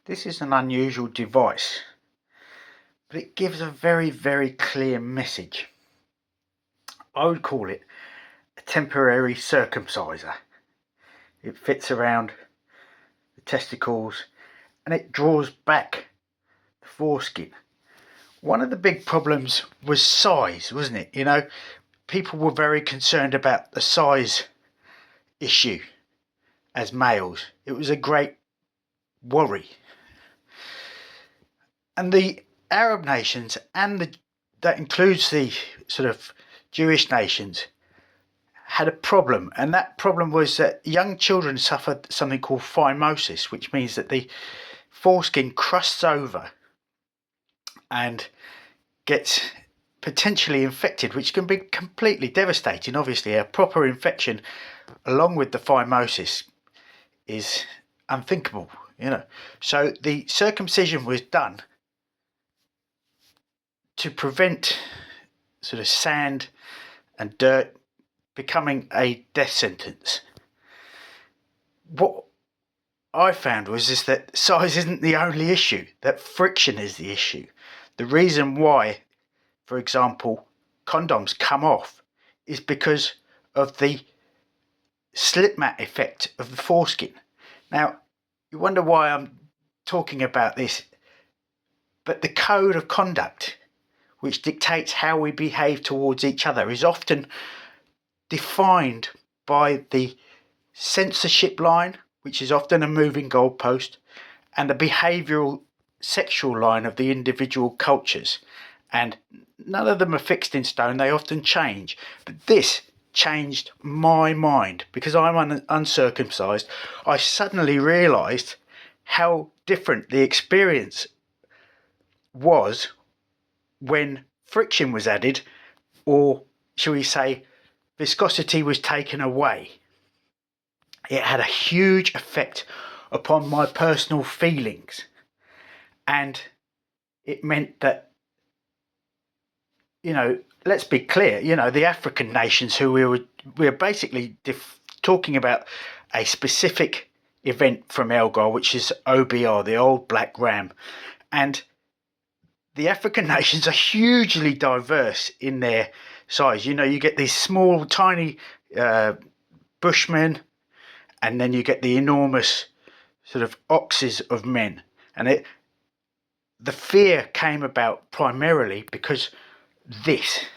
This is an unusual device, but it gives a very, very clear message. I would call it a temporary circumciser. It fits around the testicles and it draws back the foreskin. One of the big problems was size, wasn't it? People were very concerned about the size issue as males. It was a great worry. And the Arab nations, and that includes the sort of Jewish nations, had a problem, and that problem was that young children suffered something called phimosis, which means that the foreskin crusts over and gets potentially infected, which can be completely devastating. Obviously, a proper infection along with the phimosis is unthinkable, So the circumcision was done to prevent sort of sand and dirt becoming a death sentence. What I found was that size isn't the only issue, that friction is the issue. The reason why, for example, condoms come off is because of the slip mat effect of the foreskin. Now, you wonder why I'm talking about this, but the code of conduct, which dictates how we behave towards each other, is often defined by the censorship line, which is often a moving goalpost, and the behavioural sexual line of the individual cultures. And none of them are fixed in stone, they often change. But this changed my mind because I'm uncircumcised. I suddenly realised how different the experience was when friction was added, or shall we say viscosity was taken away. It had a huge effect upon my personal feelings, and it meant that, let's be clear, the African nations who we were basically talking about a specific event from Elgar, which is OBR, the old black ram, and the African nations are hugely diverse in their size. You get these small, tiny bushmen, and then you get the enormous sort of oxes of men. And the fear came about primarily because this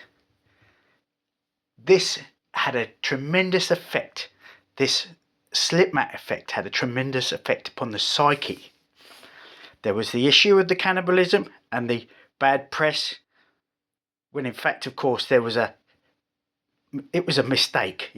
had a tremendous effect. This slip mat effect had a tremendous effect upon the psyche. There was the issue of the cannibalism and the bad press, when in fact, of course, it was a mistake,